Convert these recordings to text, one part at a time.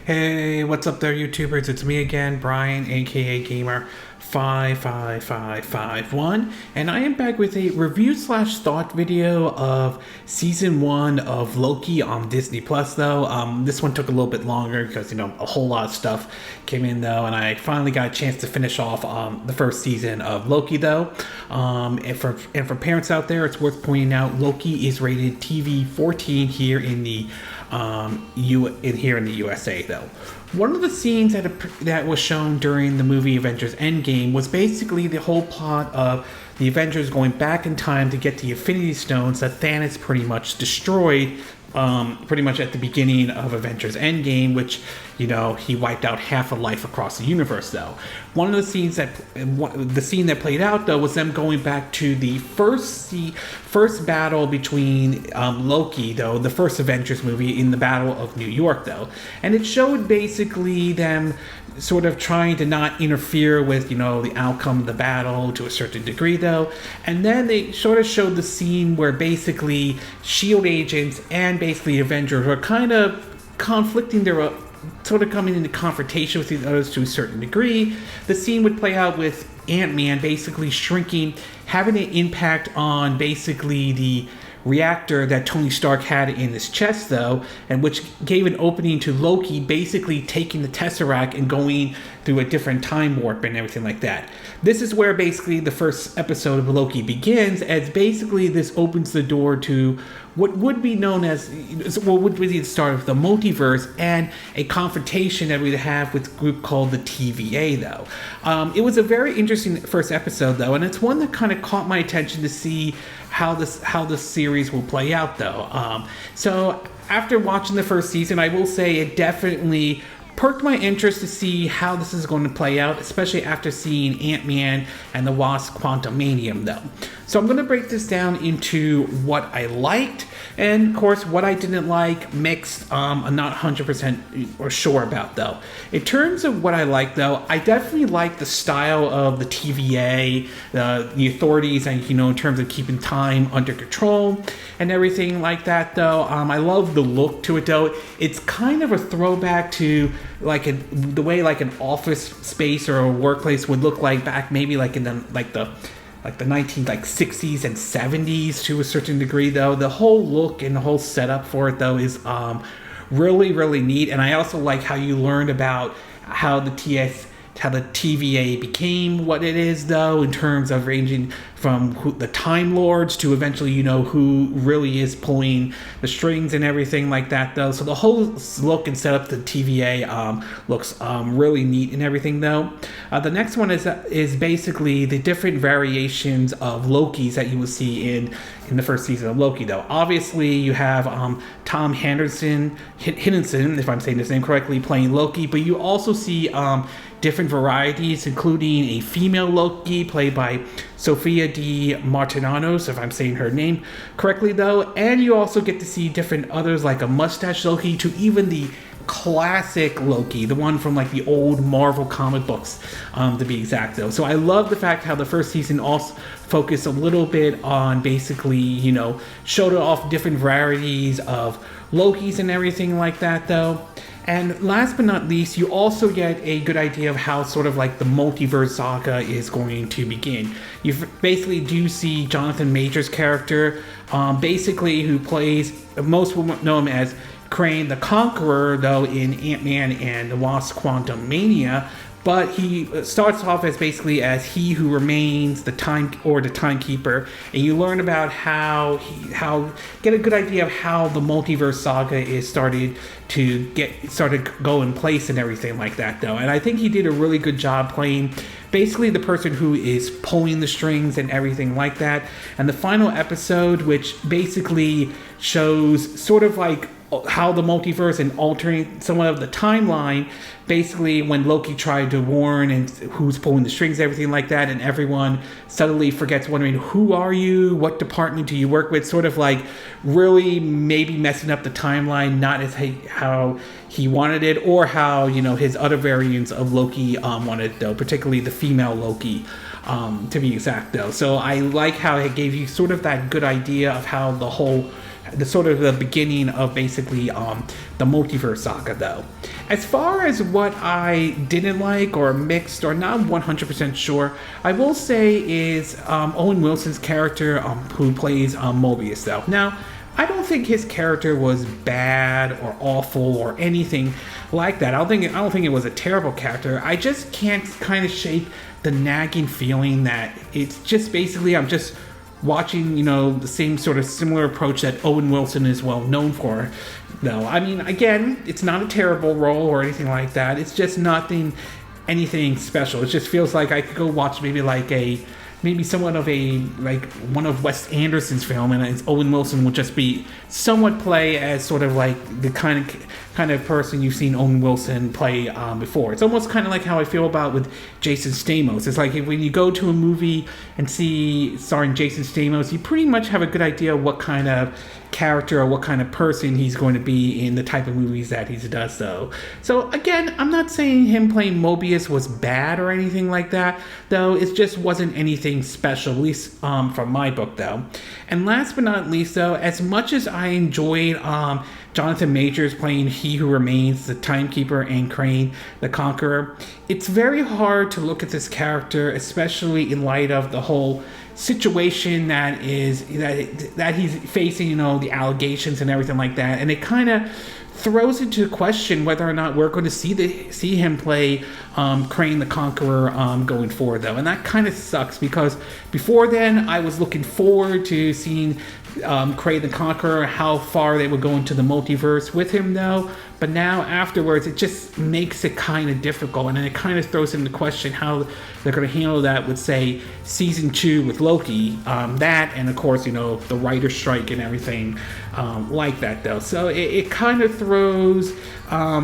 Hey, what's up there, YouTubers? It's me again, Brian, aka Gamer55551, and I am back with a review/thought video of season 1 of Loki on Disney Plus. Though this one took a little bit longer because a whole lot of stuff came in though, and I finally got a chance to finish off the first season of Loki though. And for parents out there, it's worth pointing out Loki is rated TV 14 here in the here in the USA though. One of the scenes that was shown during the movie Avengers Endgame was basically the whole plot of the Avengers going back in time to get the Infinity Stones that Thanos pretty much destroyed pretty much at the beginning of Avengers Endgame, which, he wiped out half of life across the universe, though. One of the scenes the scene that played out, though, was them going back to the first battle between Loki, though, the first Avengers movie in the Battle of New York, though. And it showed basically them sort of trying to not interfere with, the outcome of the battle to a certain degree, though. And then they sort of showed the scene where basically S.H.I.E.L.D. agents and basically Avengers were kind of conflicting their sort of coming into confrontation with each other to a certain degree. The scene would play out with Ant-Man basically shrinking, having an impact on basically the reactor that Tony Stark had in his chest, though, and which gave an opening to Loki basically taking the Tesseract and going through a different time warp and everything like that. This is where basically the first episode of Loki begins, as basically this opens the door to what would be known as, what would be the start of the multiverse and a confrontation that we'd have with a group called the T.V.A. though. It was a very interesting first episode though, and it's one that kind of caught my attention to see how the series will play out though. So after watching the first season, I will say it definitely perked my interest to see how this is going to play out, especially after seeing Ant-Man and the Wasp Quantumanium though. So I'm going to break this down into what I liked and, of course, what I didn't like, mixed. I'm not 100% sure about, though. In terms of what I liked, though, I definitely like the style of the TVA, the authorities, and, in terms of keeping time under control and everything like that, though. I love the look to it, though. It's kind of a throwback to the way an office space or a workplace would look like back maybe in the 1960s and 70s to a certain degree, though. The whole look and the whole setup for it, though, is really, really neat. And I also like how you learned about how the TVA became what it is, though, in terms of ranging from the Time Lords to eventually, who really is pulling the strings and everything like that, though. So the whole look and setup to the TVA looks really neat and everything, though. The next one is basically the different variations of Lokis that you will see in the first season of Loki, though. Obviously, you have Tom Hiddleston, if I'm saying his name correctly, playing Loki, but you also see different varieties, including a female Loki played by Sophia Martino, if I'm saying her name correctly, though. And you also get to see different others, like a mustache Loki, to even the classic Loki, the one from the old Marvel comic books, to be exact, though. So I love the fact how the first season also focused a little bit on basically, showed off different varieties of Lokis and everything like that, though. And last but not least, you also get a good idea of how sort of the multiverse saga is going to begin. You basically do see Jonathan Majors' character, basically who plays, most will know him as Crane the Conqueror, though, in Ant-Man and the Wasp Quantumania. But he starts off as basically as he who remains the timekeeper, and you learn about get a good idea of how the multiverse saga is started to go in place and everything like that, though. And I think he did a really good job playing basically the person who is pulling the strings and everything like that. And the final episode, which basically shows sort of how the multiverse and altering somewhat of the timeline, basically when Loki tried to warn and who's pulling the strings, everything like that, and everyone suddenly forgets wondering, who are you, what department do you work with, sort of really maybe messing up the timeline, not as how he wanted it, or how his other variants of Loki wanted it, though, particularly the female Loki, to be exact, though. So I like how it gave you sort of that good idea of how the whole the sort of the beginning of basically the multiverse saga though. As far as what I didn't like or mixed or not 100% sure, I will say is Owen Wilson's character who plays Mobius though. Now, I don't think his character was bad or awful or anything like that. I don't think it was a terrible character. I just can't kind of shake the nagging feeling that it's just basically I'm just watching, the same sort of similar approach that Owen Wilson is well known for. Though, I mean, again, it's not a terrible role or anything like that. It's just anything special. It just feels like I could go watch maybe somewhat of one of Wes Anderson's film, and Owen Wilson would just be somewhat play as sort of like the kind of person you've seen Owen Wilson play before. It's almost kind of like how I feel about with Jason Stamos. It's like when you go to a movie and see starring Jason Stamos, you pretty much have a good idea what kind of character or what kind of person he's going to be in the type of movies that he does though. So again, I'm not saying him playing Mobius was bad or anything like that though. It just wasn't anything special, at least from my book though. And last but not least though, as much as I enjoyed Jonathan Majors playing He Who Remains, the Timekeeper, and Crane, the Conqueror, it's very hard to look at this character, especially in light of the whole situation that he's facing, the allegations and everything like that, and it kind of throws into question whether or not we're going to see him play Crane the Conqueror going forward though, and that kind of sucks because before then I was looking forward to seeing Crane the Conqueror, how far they would go into the multiverse with him though. But now afterwards, it just makes it kind of difficult, and then it kind of throws into question how they're going to handle that with, say, season 2 with Loki, that, and of course, the writer's strike and everything like that, though. So it kind of throws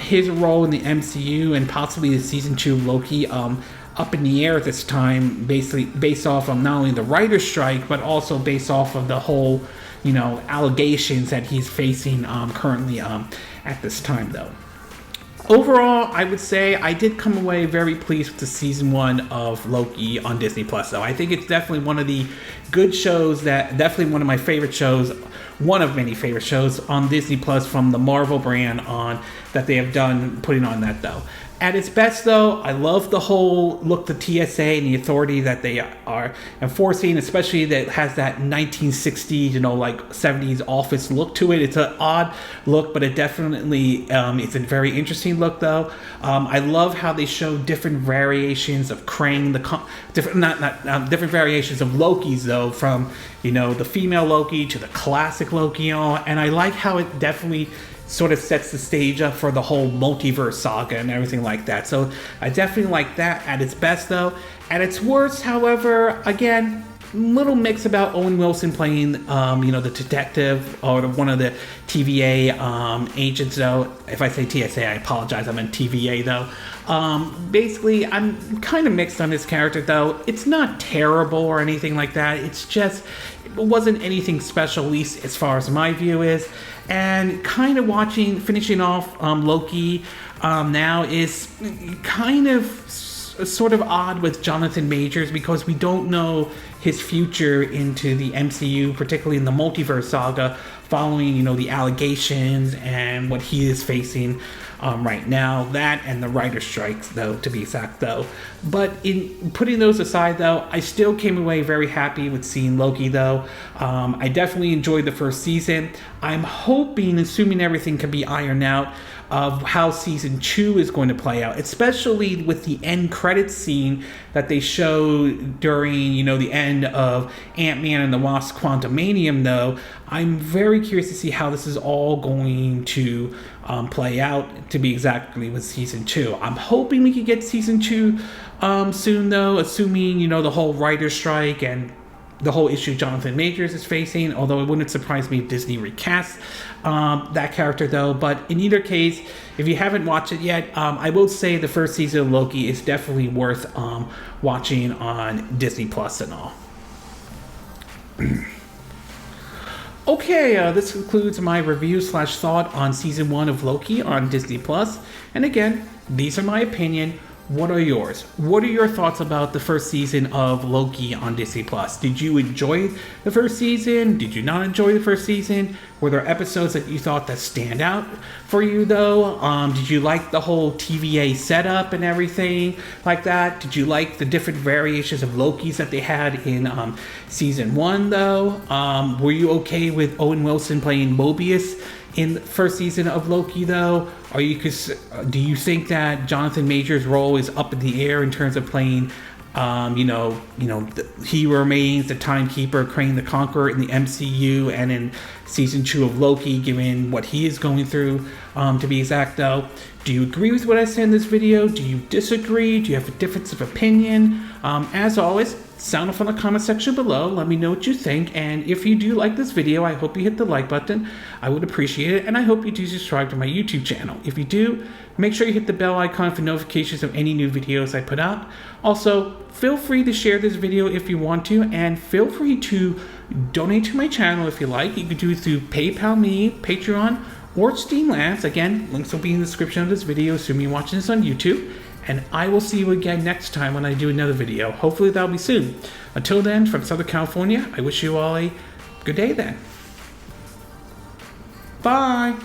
his role in the MCU and possibly the season 2 Loki up in the air at this time, basically based off of not only the writer's strike, but also based off of the whole, allegations that he's facing currently at this time though. Overall, I would say I did come away very pleased with the season 1 of Loki on Disney Plus though. I think it's definitely one of the good shows, definitely one of my favorite shows, one of many favorite shows on Disney Plus from the Marvel brand that they have done putting on that though. At its best, though, I love the whole look, the TSA and the authority that they are enforcing, especially that it has that 1960s, 70s office look to it. It's an odd look, but it definitely it's a very interesting look, though. I love how they show different variations of Krang, different variations of Lokis, though, from the female Loki to the classic Loki, and I like how it definitely sort of sets the stage up for the whole multiverse saga and everything like that. So I definitely like that at its best though. At its worst, however, again, little mix about Owen Wilson playing, the detective or one of the T.V.A. Agents though. If I say TSA, I apologize, I meant T.V.A. though. Basically, I'm kind of mixed on his character though. It's not terrible or anything like that. It's just, it wasn't anything special, at least as far as my view is. And kind of finishing off Loki now is kind of sort of odd with Jonathan Majors because we don't know his future into the MCU, particularly in the multiverse saga, following the allegations and what he is facing right now. That and the writer's strikes, though, to be exact, though. But in putting those aside, though, I still came away very happy with seeing Loki, though. I definitely enjoyed the first season. I'm hoping, assuming everything can be ironed out, of how season 2 is going to play out, especially with the end credits scene that they showed during, the end of Ant-Man and the Wasp Quantumanium, though. I'm very curious to see how this is all going to play out, to be exactly with season 2. I'm hoping we could get season 2 soon, though, assuming, the whole writer's strike and the whole issue Jonathan Majors is facing, although it wouldn't surprise me if Disney recasts that character, though. But in either case, if you haven't watched it yet, I will say the first season of Loki is definitely worth watching on Disney Plus and all. Okay, this concludes my review/thought on season 1 of Loki on Disney Plus. And again, these are my opinion. what are yours? What are your thoughts about the first season of Loki on Disney Plus? Did you enjoy the first season? Did you not enjoy the first season? Were there episodes that you thought that stand out for you though? Did you like the whole TVA setup and everything like that? Did you like the different variations of Lokis that they had in season 1 though? Were you okay with Owen Wilson playing Mobius in the first season of Loki though? Do you think that Jonathan Majors' role is up in the air in terms of playing he remains the timekeeper, Kang the Conqueror in the MCU and in season 2 of Loki, given what he is going through, to be exact though? Do you agree with what I said in this video? Do you disagree? Do you have a difference of opinion? As always, sound off in the comment section below. Let me know what you think. And if you do like this video, I hope you hit the like button. I would appreciate it. And I hope you do subscribe to my YouTube channel. If you do, make sure you hit the bell icon for notifications of any new videos I put out. Also, feel free to share this video if you want to. And feel free to donate to my channel if you like. You can do it through PayPal Me, Patreon, or Streamlabs. Again, links will be in the description of this video, assuming you're watching this on YouTube. And I will see you again next time when I do another video. Hopefully that'll be soon. Until then, from Southern California, I wish you all a good day then. Bye!